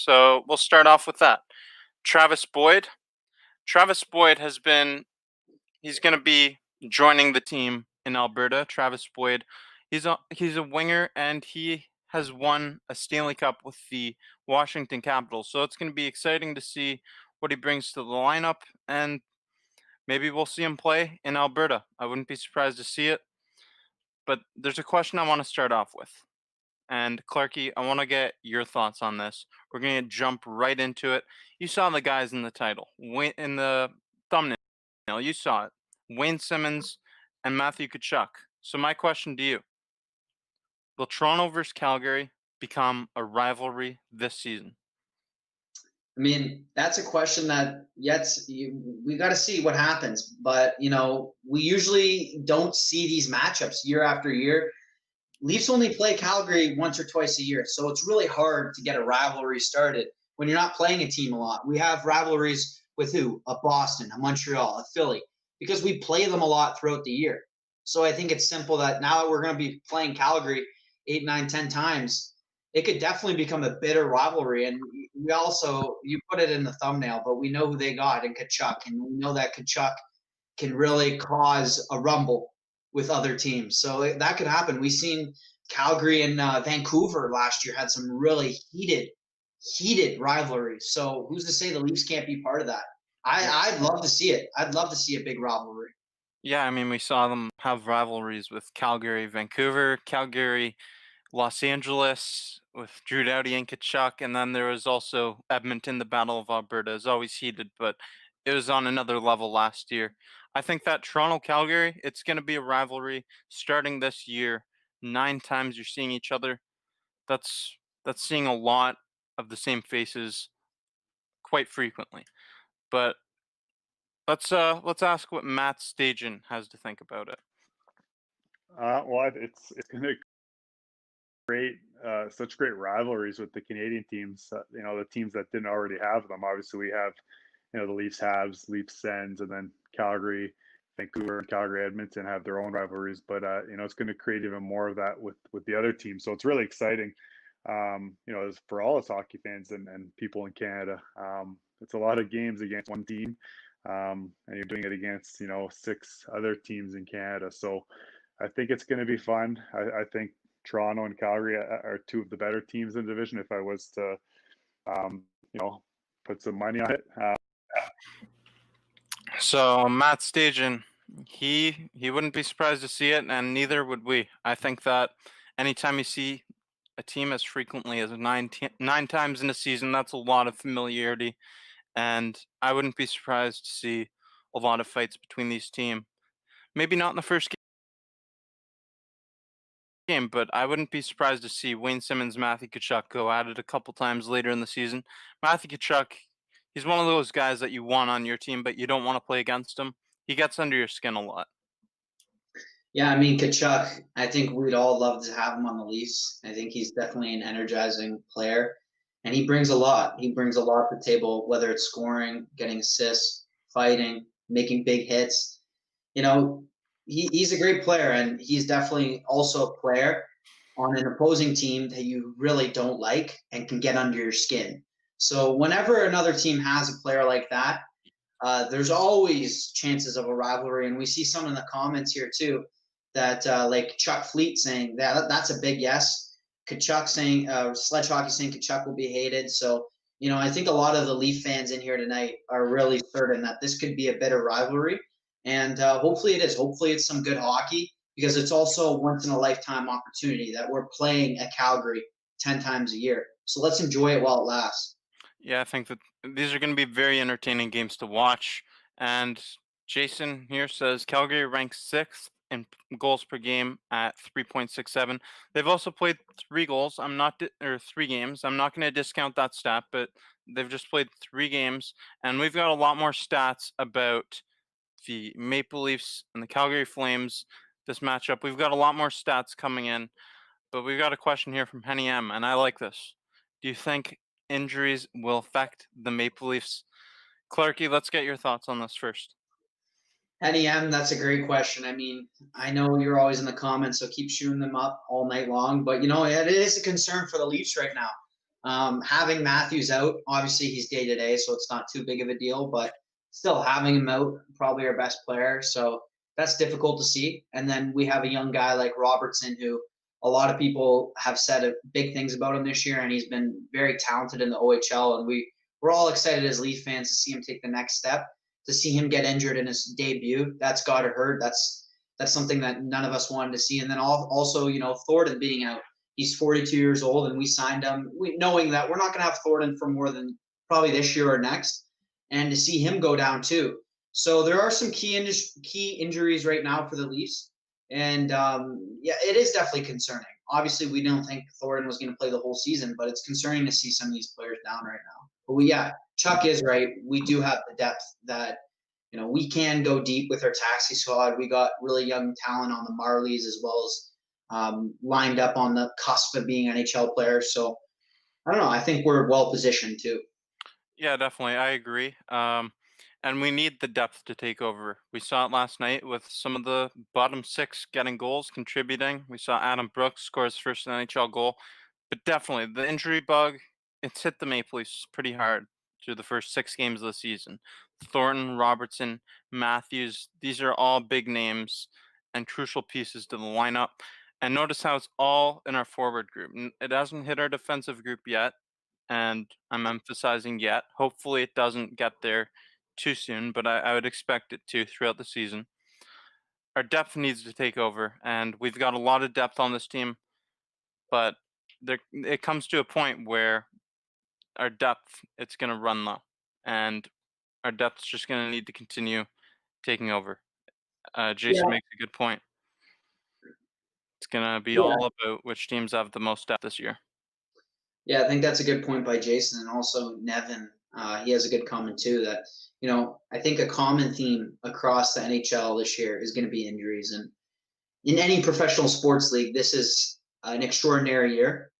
So we'll start off with that. Travis Boyd. Travis Boyd he's going to be joining the team in Alberta. Travis Boyd, he's a winger and he has won a Stanley Cup with the Washington Capitals. So it's going to be exciting to see what he brings to the lineup, and maybe we'll see him play in Alberta. I wouldn't be surprised to see it. But there's a question I want to start off with. And Clarky, I want to get your thoughts on this. We're going to jump right into it. You saw the guys in the title, in the thumbnail. You saw it. Wayne Simmons and Matthew Tkachuk. So my question to you: will Toronto versus Calgary become a rivalry this season? I mean, that's a question that we got to see what happens. But, we usually don't see these matchups year after year. Leafs only play Calgary once or twice a year. So it's really hard to get a rivalry started when you're not playing a team a lot. We have rivalries with who? A Boston, a Montreal, a Philly, because we play them a lot throughout the year. So I think it's simple that now that we're going to be playing Calgary 8, 9, 10 times, it could definitely become a bitter rivalry. And we also, you put it in the thumbnail, but we know who they got in Tkachuk, and we know that Tkachuk can really cause a rumble with other teams. So that could happen. We've seen Calgary and Vancouver last year had some really heated rivalries. So who's to say the Leafs can't be part of that? I'd love to see it. I'd love to see a big rivalry. Yeah, I mean, we saw them have rivalries with Calgary, Vancouver, Calgary, Los Angeles with Drew Doughty and Tkachuk, and then there was also Edmonton. The Battle of Alberta is always heated, but it was on another level last year. I think that Toronto Calgary, it's going to be a rivalry starting this year. 9 times you're seeing each other. That's seeing a lot of the same faces quite frequently. But let's ask what Matt Stajan has to think about it. Well, it's going to create such great rivalries with the Canadian teams. The teams that didn't already have them. Obviously, we have the Leafs Habs, Leafs Sens, and then Calgary, Vancouver, and Calgary Edmonton have their own rivalries. But it's going to create even more of that with the other teams. So it's really exciting. As for all us hockey fans and people in Canada. It's a lot of games against one team, and you're doing it against 6 other teams in Canada. So I think it's going to be fun. I think Toronto and Calgary are 2 of the better teams in the division. If I was to, put some money on it. So Matt Stajan, he wouldn't be surprised to see it, and neither would we. I think that anytime you see a team as frequently as 9 times in a season, that's a lot of familiarity, and I wouldn't be surprised to see a lot of fights between these teams. Maybe not in the first game, but I wouldn't be surprised to see Wayne Simmons, Matthew Tkachuk go at it a couple times later in the season. Matthew Tkachuk, he's one of those guys that you want on your team, but you don't want to play against him. He gets under your skin a lot. Yeah, I mean, Tkachuk, I think we'd all love to have him on the Leafs. I think he's definitely an energizing player, and he brings a lot. He brings a lot to the table, whether it's scoring, getting assists, fighting, making big hits. He's a great player, and he's definitely also a player on an opposing team that you really don't like and can get under your skin. So whenever another team has a player like that, there's always chances of a rivalry, and we see some in the comments here too that like Chuck Fleet saying that's a big yes. Tkachuk saying Sledge Hockey saying Tkachuk will be hated. So I think a lot of the Leaf fans in here tonight are really certain that this could be a bitter rivalry, and hopefully it is. Hopefully it's some good hockey, because it's also a once in a lifetime opportunity that we're playing at Calgary 10 times a year. So let's enjoy it while it lasts. Yeah, I think that these are going to be very entertaining games to watch. And Jason here says Calgary ranks 6th in goals per game at 3.67. They've also played 3 goals. Or 3 games. I'm not going to discount that stat, but they've just played 3 games, and we've got a lot more stats about the Maple Leafs and the Calgary Flames this matchup. We've got a lot more stats coming in, but we've got a question here from Henny M, and I like this. Do you think injuries will affect the Maple Leafs? Clarky, let's get your thoughts on this first. Henny M, that's a great question. I mean, I know you're always in the comments, so keep shooting them up all night long. But it is a concern for the Leafs right now. Having Matthews out, obviously he's day to day, so it's not too big of a deal, but still having him out, probably our best player. So that's difficult to see. And then we have a young guy like Robertson, who a lot of people have said big things about him this year, and he's been very talented in the OHL. And we're all excited as Leaf fans to see him take the next step. To see him get injured in his debut, that's gotta hurt. That's something that none of us wanted to see. And then also, Thornton being out. He's 42 years old, and we signed him knowing that we're not going to have Thornton for more than probably this year or next, and to see him go down too. So there are some key injuries right now for the Leafs, and it is definitely concerning. Obviously, we don't think Thornton was going to play the whole season, but it's concerning to see some of these players down right now. But Chuck is right. We do have the depth that we can go deep with our taxi squad. We got really young talent on the Marlies as well as lined up on the cusp of being NHL players. So I don't know. I think we're well positioned too. Yeah, definitely. I agree. And we need the depth to take over. We saw it last night with some of the bottom six getting goals, contributing. We saw Adam Brooks score his first NHL goal. But definitely, the injury bug, it's hit the Maple Leafs pretty hard through the first 6 games of the season. Thornton, Robertson, Matthews, these are all big names and crucial pieces to the lineup. And notice how it's all in our forward group. It hasn't hit our defensive group yet, and I'm emphasizing yet. Hopefully, it doesn't get there too soon, but I would expect it to throughout the season. Our depth needs to take over, and we've got a lot of depth on this team, but it comes to a point where our depth, it's going to run low, and our depth's just going to need to continue taking over. Jason makes a good point. It's going to be all about which teams have the most depth this year. Yeah, I think that's a good point by Jason, and also Nevin. He has a good comment too. That I think a common theme across the NHL this year is going to be injuries, and in any professional sports league, this is an extraordinary year.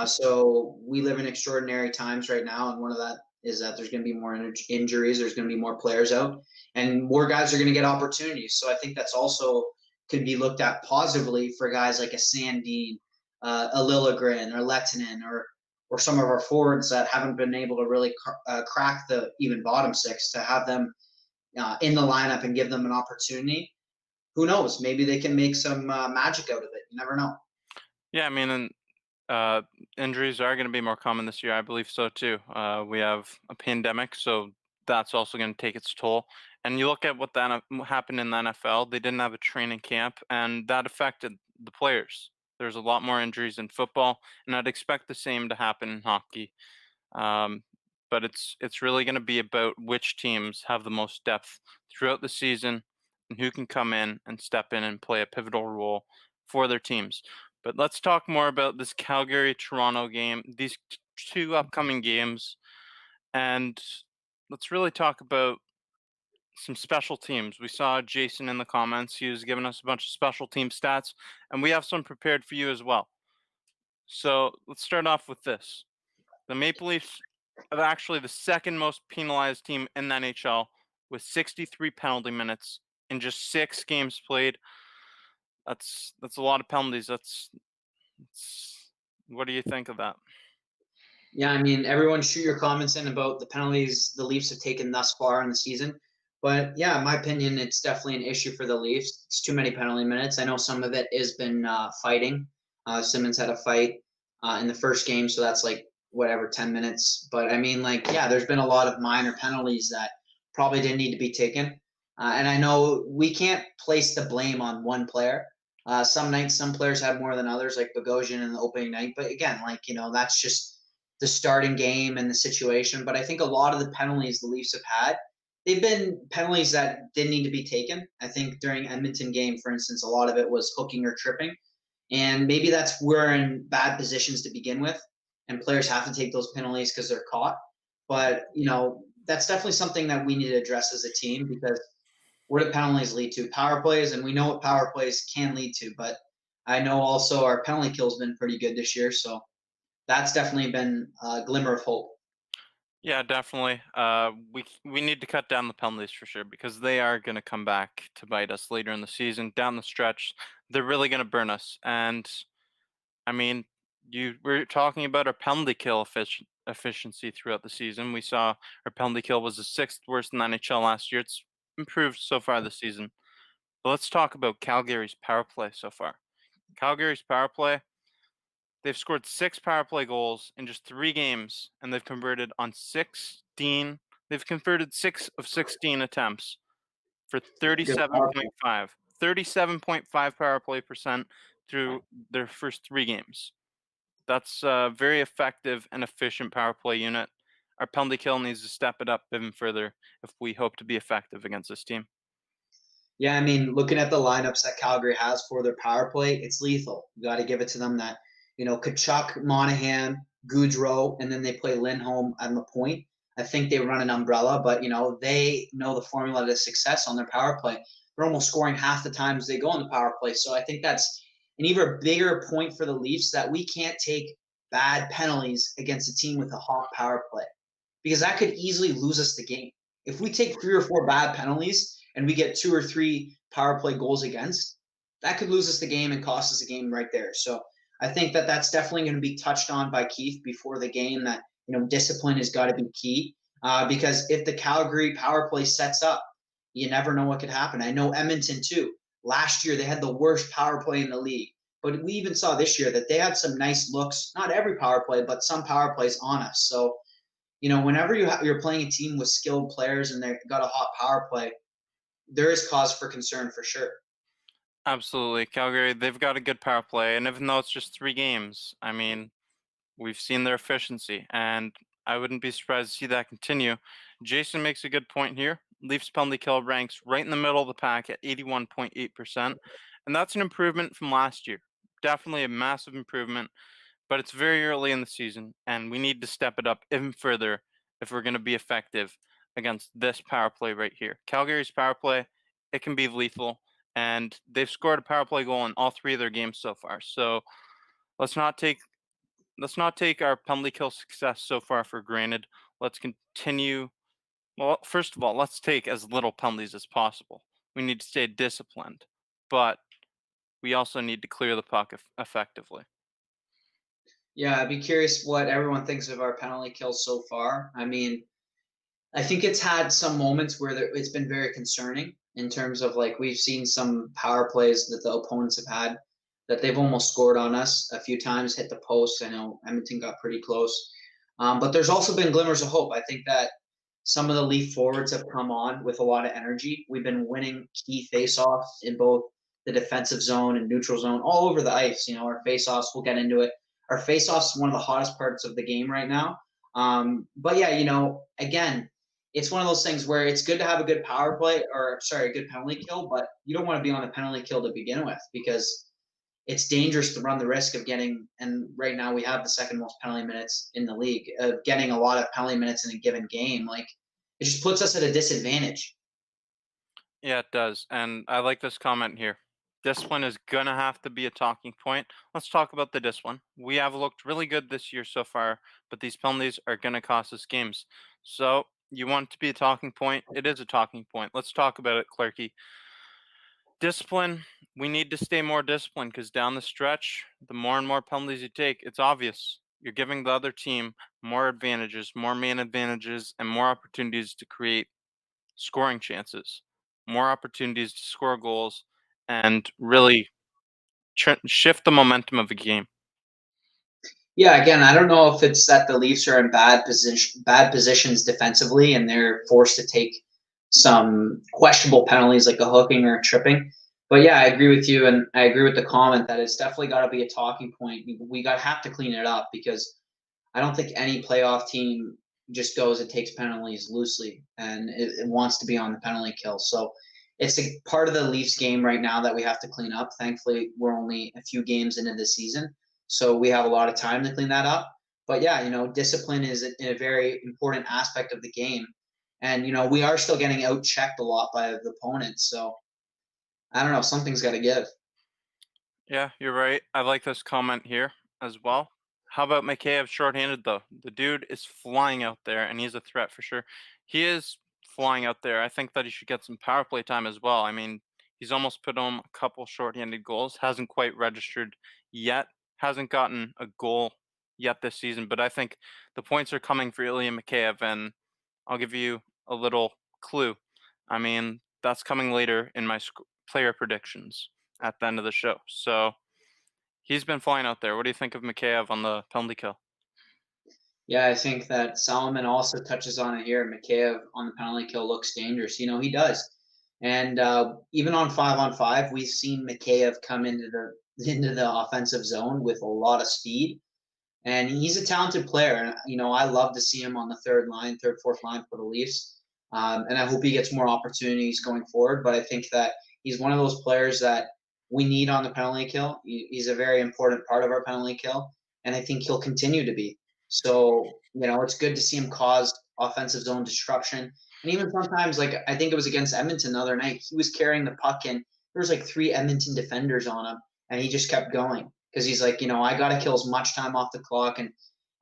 So we live in extraordinary times right now, and one of that is that there's going to be more injuries. There's going to be more players out, and more guys are going to get opportunities. So I think that's also could be looked at positively for guys like a Sandin, a Liljegren, or Lehtinen, or some of our forwards that haven't been able to really crack the even bottom six, to have them in the lineup and give them an opportunity. Who knows? Maybe they can make some magic out of it. You never know. Yeah, I mean, injuries are going to be more common this year. I believe so too. We have a pandemic, so that's also going to take its toll. And you look at what happened in the NFL. They didn't have a training camp, and that affected the players. There's a lot more injuries in football, and I'd expect the same to happen in hockey. But it's really going to be about which teams have the most depth throughout the season and who can come in and step in and play a pivotal role for their teams. But let's talk more about this Calgary-Toronto game, these 2 upcoming games, and let's really talk about some special teams. We saw Jason in the comments. He was giving us a bunch of special team stats, and we have some prepared for you as well. So let's start off with this. The Maple Leafs are actually the second most penalized team in the NHL with 63 penalty minutes in just 6 games played. That's a lot of penalties. What do you think of that? Yeah, I mean, everyone shoot your comments in about the penalties the Leafs have taken thus far in the season. But yeah, in my opinion, it's definitely an issue for the Leafs. It's too many penalty minutes. I know some of it has been fighting. Simmons had a fight in the first game, so that's like 10 minutes. But I mean, there's been a lot of minor penalties that probably didn't need to be taken. And I know we can't place the blame on one player. Some nights, some players have more than others, like Bogosian in the opening night. But again, that's just the starting game and the situation. But I think a lot of the penalties the Leafs have had, they've been penalties that didn't need to be taken. I think during Edmonton game, for instance, a lot of it was hooking or tripping. And maybe we're in bad positions to begin with, and players have to take those penalties because they're caught. But, that's definitely something that we need to address as a team, because what do penalties lead to? Power plays, and we know what power plays can lead to. But I know also our penalty kill has been pretty good this year, so that's definitely been a glimmer of hope. Yeah, definitely. We need to cut down the penalties for sure, because they are going to come back to bite us later in the season. Down the stretch, they're really going to burn us. And I mean, You were talking about our penalty kill efficiency throughout the season. We saw our penalty kill was the sixth worst in the NHL last year. It's improved so far this season. But let's talk about Calgary's power play so far. Calgary's power play, they've scored 6 power play goals in just 3 games, and they've converted on 16. They've converted 6 of 16 attempts for Good power play. 37.5 power play percent through their first 3 games. That's a very effective and efficient power play unit. Our penalty kill needs to step it up even further if we hope to be effective against this team. Yeah, I mean, looking at the lineups that Calgary has for their power play, it's lethal. You got to give it to them that, Kachuk, Monahan, Goudreau, and then they play Lindholm on the point. I think they run an umbrella, but, they know the formula to success on their power play. They're almost scoring half the times they go in the power play. So I think that's an even bigger point for the Leafs that we can't take bad penalties against a team with a hot power play because that could easily lose us the game. If we take 3 or 4 bad penalties and we get 2 or 3 power play goals against, that could lose us the game and cost us the game right there. So I think that that's definitely going to be touched on by Keith before the game. That discipline has got to be key because if the Calgary power play sets up, you never know what could happen. I know Edmonton too. Last year they had the worst power play in the league, but we even saw this year that they had some nice looks. Not every power play, but some power plays on us. So whenever you're playing a team with skilled players and they've got a hot power play, there is cause for concern for sure. Absolutely. Calgary, they've got a good power play. And even though it's just 3 games, I mean, we've seen their efficiency. And I wouldn't be surprised to see that continue. Jason makes a good point here. Leafs penalty kill ranks right in the middle of the pack at 81.8%. And that's an improvement from last year. Definitely a massive improvement. But it's very early in the season, and we need to step it up even further if we're going to be effective against this power play right here. Calgary's power play, it can be lethal, and they've scored a power play goal in all 3 of their games so far. So let's not take our penalty kill success so far for granted. Let's continue. Well, first of all, let's take as little penalties as possible. We need to stay disciplined, but we also need to clear the puck effectively. Yeah, I'd be curious what everyone thinks of our penalty kills so far. I mean, I think it's had some moments where it's been very concerning in terms of like we've seen some power plays that the opponents have had that they've almost scored on us a few times, hit the post. I know Edmonton got pretty close, but there's also been glimmers of hope. I think that some of the Leaf forwards have come on with a lot of energy. We've been winning key faceoffs in both the defensive zone and neutral zone, all over the ice. Our faceoffs, we'll get into it. Our faceoffs is one of the hottest parts of the game right now. But yeah, again, it's one of those things where it's good to have a good power play a good penalty kill, but you don't want to be on a penalty kill to begin with because it's dangerous to run the risk of getting, and right now we have the second most penalty minutes in the league, of getting a lot of penalty minutes in a given game. Like it just puts us at a disadvantage. Yeah, it does. And I like this comment here. Discipline is going to have to be a talking point. Let's talk about the discipline. We have looked really good this year so far, but these penalties are going to cost us games. So you want it to be a talking point? It is a talking point. Let's talk about it, Clarky. Discipline, we need to stay more disciplined because down the stretch, the more and more penalties you take, it's obvious. You're giving the other team more advantages, more man advantages, and more opportunities to create scoring chances, more opportunities to score goals, and really shift the momentum of the game. Yeah, again, I don't know if it's that the Leafs are in bad positions defensively, and they're forced to take some questionable penalties like a hooking or a tripping. But yeah, I agree with you, and I agree with the comment that it's definitely got to be a talking point. We got have to clean it up because I don't think any playoff team just goes and takes penalties loosely and it wants to be on the penalty kill. So it's a part of the Leafs game right now that we have to clean up. Thankfully, we're only a few games into the season, so we have a lot of time to clean that up. But yeah, discipline is a very important aspect of the game, and we are still getting out checked a lot by the opponents. So I don't know, something's got to give. Yeah, you're right. I like this comment here as well. How about Mikheyev shorthanded though? The dude is flying out there, and he's a threat for sure. He is flying out there. I think that he should get some power play time as well. I mean, he's almost put home a couple shorthanded goals. Hasn't quite registered yet hasn't gotten a goal yet this season, but I think the points are coming for Ilya Mikheyev, and I'll give you a little clue. I mean, that's coming later in my player predictions at the end of the show. So he's been flying out there. What do you think of Mikheyev on the penalty kill? Yeah, I think that Solomon also touches on it here. Mikheyev on the penalty kill looks dangerous. He does. And even on 5-on-5, we've seen Mikheyev come into the offensive zone with a lot of speed. And he's a talented player. And, I love to see him on the third, fourth line for the Leafs. And I hope he gets more opportunities going forward. But I think that he's one of those players that we need on the penalty kill. He's a very important part of our penalty kill. And I think he'll continue to be. So, it's good to see him cause offensive zone disruption. And even sometimes, like, I think it was against Edmonton the other night, he was carrying the puck and there was like 3 Edmonton defenders on him. And he just kept going because he's like, I got to kill as much time off the clock. And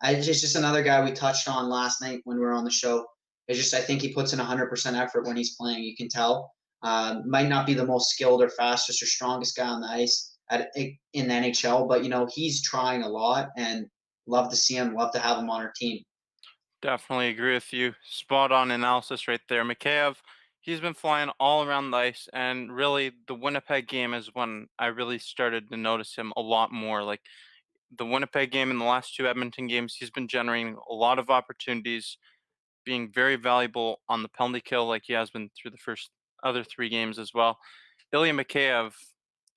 it's just another guy we touched on last night when we were on the show. I think he puts in 100% effort when he's playing. You can tell. Might not be the most skilled or fastest or strongest guy on the ice in the NHL, but, he's trying a lot and love to see him, love to have him on our team. Definitely agree with you. Spot on analysis right there. Mikheyev, he's been flying all around the ice, and really the Winnipeg game is when I really started to notice him a lot more. Like the Winnipeg game and the last 2 Edmonton games, he's been generating a lot of opportunities, being very valuable on the penalty kill like he has been through the first other 3 games as well. Ilya Mikheyev,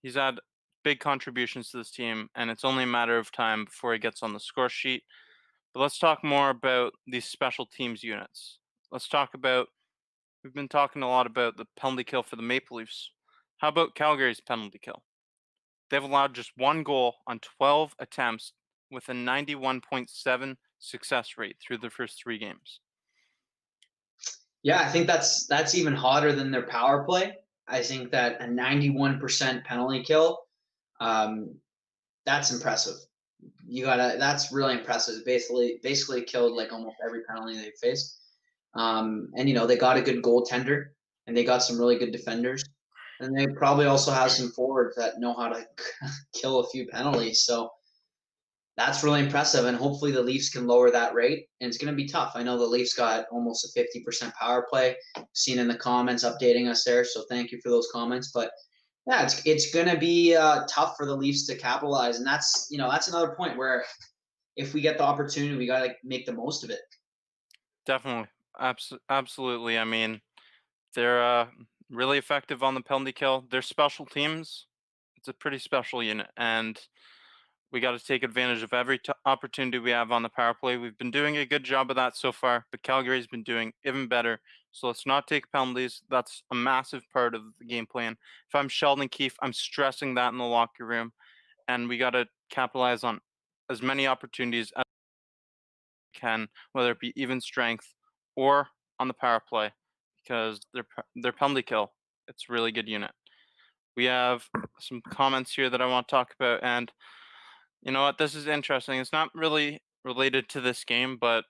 he's had big contributions to this team, and it's only a matter of time before he gets on the score sheet. But let's talk more about these special teams units. We've been talking a lot about the penalty kill for the Maple Leafs. How about Calgary's penalty kill? They've allowed just 1 goal on 12 attempts with a 91.7 success rate through the first 3 games. Yeah, I think that's even hotter than their power play. I think that a 91% penalty kill, that's impressive. That's really impressive. Basically killed like almost every penalty they faced. And they got a good goaltender and they got some really good defenders. And they probably also have some forwards that know how to kill a few penalties. So that's really impressive. And hopefully the Leafs can lower that rate. And it's going to be tough. I know the Leafs got almost a 50% power play. Seen in the comments updating us there. So thank you for those comments. But yeah, it's going to be tough for the Leafs to capitalize. And that's another point where if we get the opportunity, we got to make the most of it. Definitely. Absolutely. I mean, they're really effective on the penalty kill. Their special teams, it's a pretty special unit, and we got to take advantage of every opportunity we have on the power play. We've been doing a good job of that so far, but Calgary's been doing even better. So let's not take penalties. That's a massive part of the game plan. If I'm Sheldon Keefe, I'm stressing that in the locker room, and we got to capitalize on as many opportunities as we can, whether it be even strength or on the power play, because their penalty kill, it's a really good unit. We have some comments here that I want to talk about, and you know what? This is interesting. It's not really related to this game, but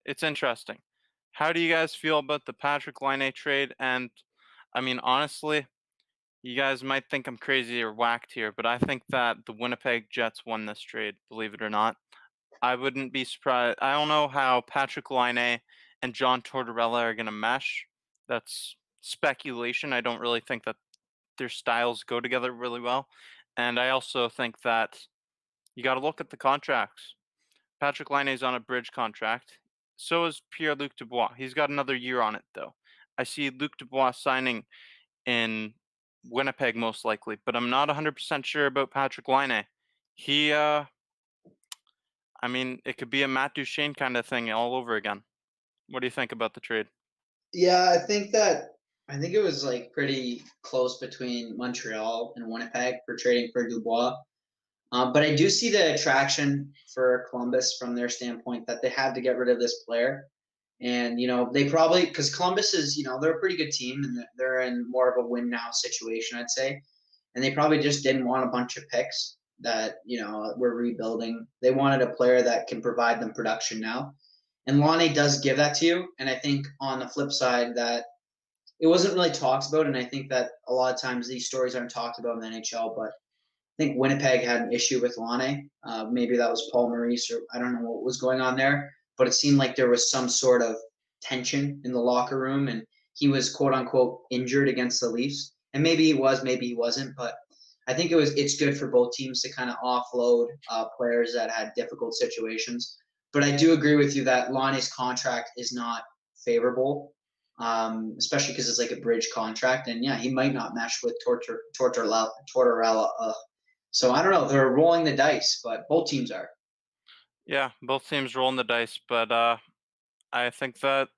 it's interesting. How do you guys feel about the Patrick Laine trade? And I mean, honestly, you guys might think I'm crazy or whacked here, but I think that the Winnipeg Jets won this trade, believe it or not. I wouldn't be surprised. I don't know how Patrick Laine and John Tortorella are going to mesh. That's speculation. I don't really think that their styles go together really well. And I also think that you got to look at the contracts. Patrick Laine is on a bridge contract. So is Pierre-Luc Dubois. He's got another year on it, though. I see Luc Dubois signing in Winnipeg most likely, but I'm not 100% sure about Patrick Laine. He, I mean, it could be a Matt Duchene kind of thing all over again. What do you think about the trade? Yeah, I think it was like pretty close between Montreal and Winnipeg for trading for Dubois. But I do see the attraction for Columbus from their standpoint that they had to get rid of this player. And, they probably, because Columbus is, they're a pretty good team and they're in more of a win now situation, I'd say. And they probably just didn't want a bunch of picks that, were rebuilding. They wanted a player that can provide them production now. And Laine does give that to you. And I think on the flip side that it wasn't really talked about. And I think that a lot of times these stories aren't talked about in the NHL, but think Winnipeg had an issue with Lane. Maybe that was Paul Maurice, or I don't know what was going on there, but it seemed like there was some sort of tension in the locker room, and he was quote unquote injured against the Leafs. And maybe he was, maybe he wasn't, but I think it's good for both teams to kind of offload players that had difficult situations. But I do agree with you that Lane's contract is not favorable, especially because it's like a bridge contract, and yeah, he might not mesh with Tortorella. So I don't know. They're rolling the dice, but both teams are. Yeah, both teams rolling the dice, but I think that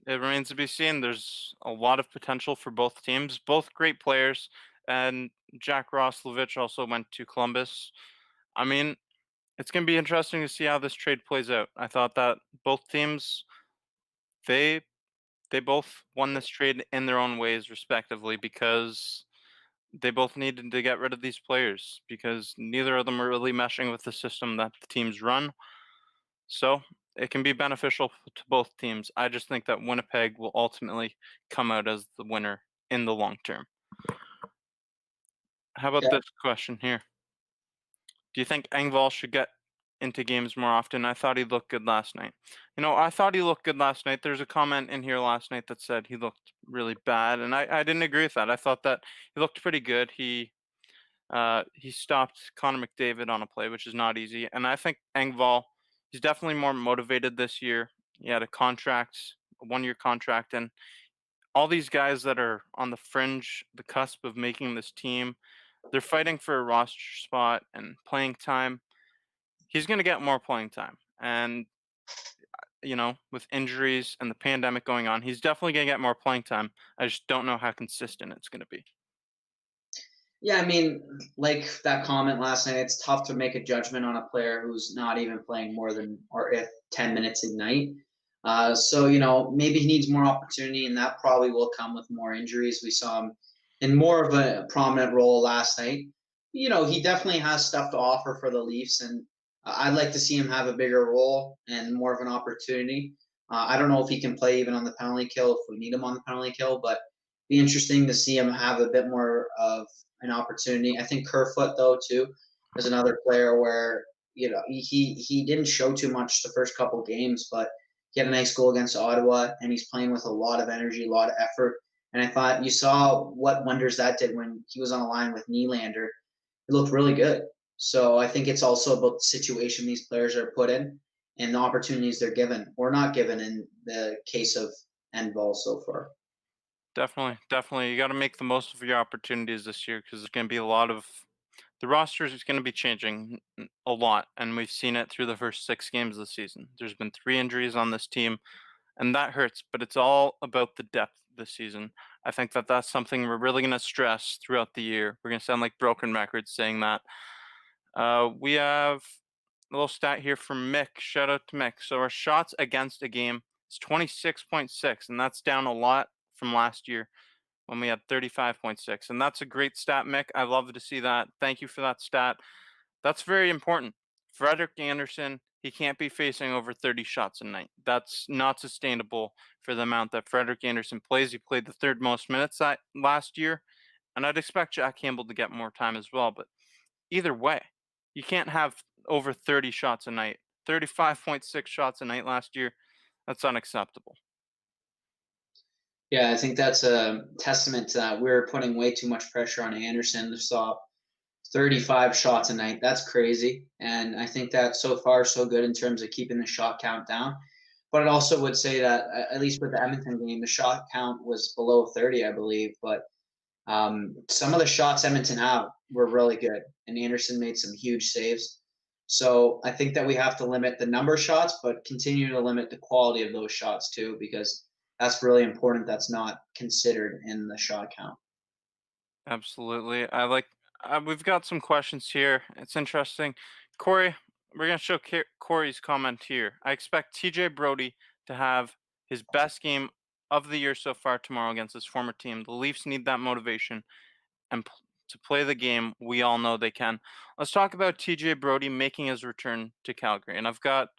it remains to be seen. There's a lot of potential for both teams, both great players, and Jack Roslovich also went to Columbus. I mean, it's going to be interesting to see how this trade plays out. I thought that both teams they they both won this trade in their own ways respectively because they both needed to get rid of these players because neither of them are really meshing with the system that the teams run. So it can be beneficial to both teams. I just think that Winnipeg will ultimately come out as the winner in the long term. How about Yeah. this question here? Do you think Engvall should get into games more often? I thought he looked good last night. I thought he looked good last night. There's a comment in here last night that said he looked really bad, and I didn't agree with that. I thought that he looked pretty good. He stopped Connor McDavid on a play, which is not easy. And I think Engvall, he's definitely more motivated this year. He had a 1-year contract, and all these guys that are on the fringe, the cusp of making this team, they're fighting for a roster spot and playing time. He's going to get more playing time. And, with injuries and the pandemic going on, he's definitely going to get more playing time. I just don't know how consistent it's going to be. Yeah, I mean, like that comment last night, it's tough to make a judgment on a player who's not even playing more than or if 10 minutes a night. So, maybe he needs more opportunity, and that probably will come with more injuries. We saw him in more of a prominent role last night. He definitely has stuff to offer for the Leafs, and I'd like to see him have a bigger role and more of an opportunity. I don't know if he can play even on the penalty kill if we need him on the penalty kill, but be interesting to see him have a bit more of an opportunity. I think Kerfoot, though, too, is another player where he didn't show too much the first couple games, but he had a nice goal against Ottawa, and he's playing with a lot of energy, a lot of effort. And I thought you saw what wonders that did when he was on a line with Nylander. It looked really good. So I think it's also about the situation these players are put in and the opportunities they're given or not given in the case of Engvall so far. Definitely, definitely. You got to make the most of your opportunities this year because there's going to be a lot of the roster is going to be changing a lot, and we've seen it through the first 6 games of the season. There's been 3 injuries on this team, and that hurts. But it's all about the depth this season. I think that that's something we're really going to stress throughout the year. We're going to sound like broken records saying that. We have a little stat here from Mick. Shout out to Mick. So our shots against a game is 26.6, and that's down a lot from last year when we had 35.6. And that's a great stat, Mick. I love to see that. Thank you for that stat. That's very important. Frederik Andersen, he can't be facing over 30 shots a night. That's not sustainable for the amount that Frederik Andersen plays. He played the 3rd most minutes last year, and I'd expect Jack Campbell to get more time as well. But either way, you can't have over 30 shots a night. 35.6 shots a night last year. That's unacceptable. Yeah, I think that's a testament to that. We're putting way too much pressure on Andersen to stop 35 shots a night. That's crazy. And I think that so far so good in terms of keeping the shot count down. But I also would say that at least with the Edmonton game, the shot count was below 30, I believe. But some of the shots Edmonton have were really good, and Andersen made some huge saves. So I think that we have to limit the number of shots, but continue to limit the quality of those shots too, because that's really important. That's not considered in the shot count. Absolutely. We've got some questions here. It's interesting. Corey, we're going to show Corey's comment here. I expect TJ Brody to have his best game of the year so far tomorrow against his former team. The Leafs need that motivation and to play the game we all know they can. Let's talk about TJ Brody making his return to Calgary. And I've got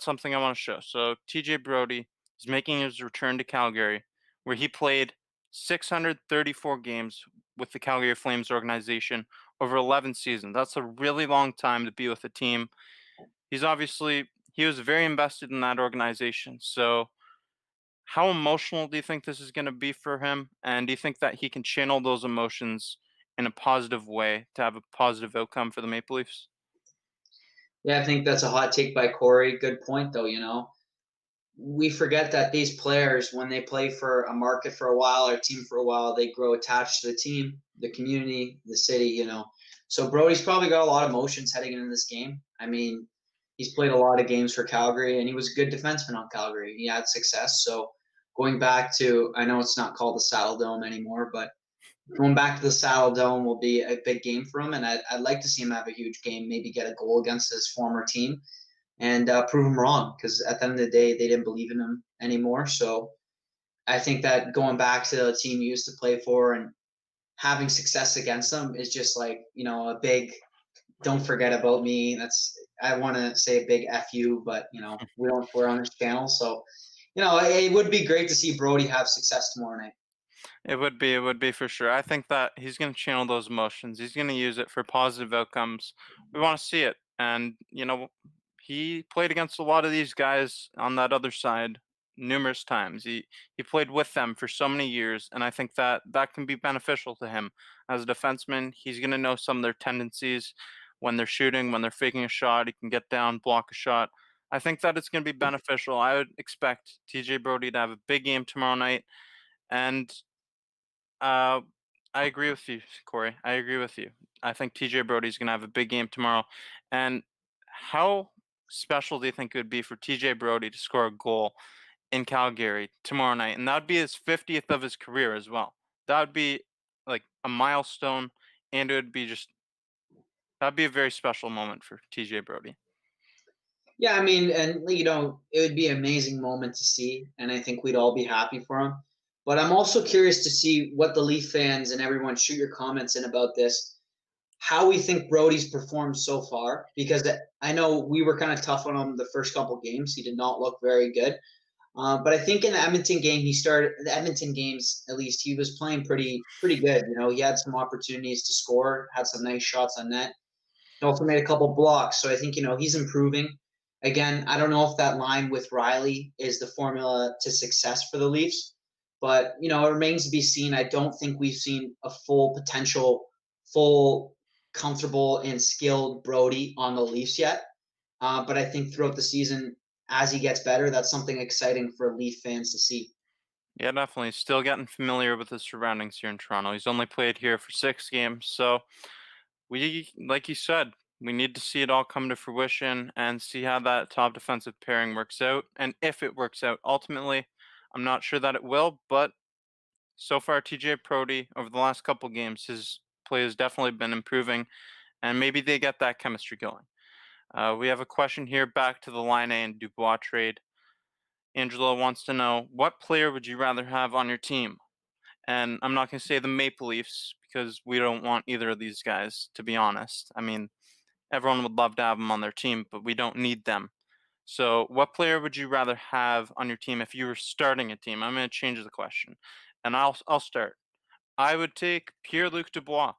something I want to show. So TJ Brody is making his return to Calgary, where he played 634 games with the Calgary Flames organization over 11 seasons. That's a really long time to be with a team. He was very invested in that organization. So how emotional do you think this is going to be for him? And do you think that he can channel those emotions in a positive way to have a positive outcome for the Maple Leafs? Yeah, I think that's a hot take by Corey. Good point, though. We forget that these players, when they play for a market for a while or a team for a while, they grow attached to the team, the community, the city. So Brody's probably got a lot of emotions heading into this game. I mean, he's played a lot of games for Calgary, and he was a good defenseman on Calgary. He had success. So going back to, I know it's not called the Saddle Dome anymore, but going back to the Saddle Dome will be a big game for him, and I'd like to see him have a huge game, maybe get a goal against his former team and prove him wrong, because at the end of the day, they didn't believe in him anymore. So I think that going back to the team he used to play for and having success against them is just like, a big don't forget about me. I want to say a big F you, but we're on this channel. So, it would be great to see Brody have success tomorrow night. It would be for sure. I think that he's going to channel those emotions. He's going to use it for positive outcomes. We want to see it. And, he played against a lot of these guys on that other side numerous times. He played with them for so many years, and I think that that can be beneficial to him as a defenseman. He's going to know some of their tendencies when they're shooting, when they're faking a shot. He can get down, block a shot. I think that it's going to be beneficial. I would expect TJ Brody to have a big game tomorrow night, and uh, I agree with you, Corey. I agree with you. I think TJ Brody's going to have a big game tomorrow. And how special do you think it would be for TJ Brody to score a goal in Calgary tomorrow night? And that would be his 50th of his career as well. That would be like a milestone, and it would be that'd be a very special moment for TJ Brody. Yeah, I mean, and it would be an amazing moment to see, and I think we'd all be happy for him. But I'm also curious to see what the Leaf fans and everyone shoot your comments in about this, how we think Brody's performed so far, because I know we were kind of tough on him the first couple games. He did not look very good. But I think in the Edmonton game, the Edmonton games, at least, he was playing pretty good. He had some opportunities to score, had some nice shots on net. He also made a couple blocks. So I think, he's improving. Again, I don't know if that line with Riley is the formula to success for the Leafs, but, it remains to be seen. I don't think we've seen a full potential, full, comfortable, and skilled Brody on the Leafs yet. But I think throughout the season, as he gets better, that's something exciting for Leaf fans to see. Yeah, definitely. Still getting familiar with his surroundings here in Toronto. He's only played here for 6 games. So like you said, we need to see it all come to fruition and see how that top defensive pairing works out. And if it works out, ultimately, I'm not sure that it will, but so far, TJ Brody over the last couple games, his play has definitely been improving, and maybe they get that chemistry going. We have a question here back to the Line A and Dubois trade. Angela wants to know, what player would you rather have on your team? And I'm not going to say the Maple Leafs because we don't want either of these guys, to be honest. I mean, everyone would love to have them on their team, but we don't need them. So, what player would you rather have on your team if you were starting a team? I'm going to change the question, and I'll start. I would take Pierre-Luc Dubois.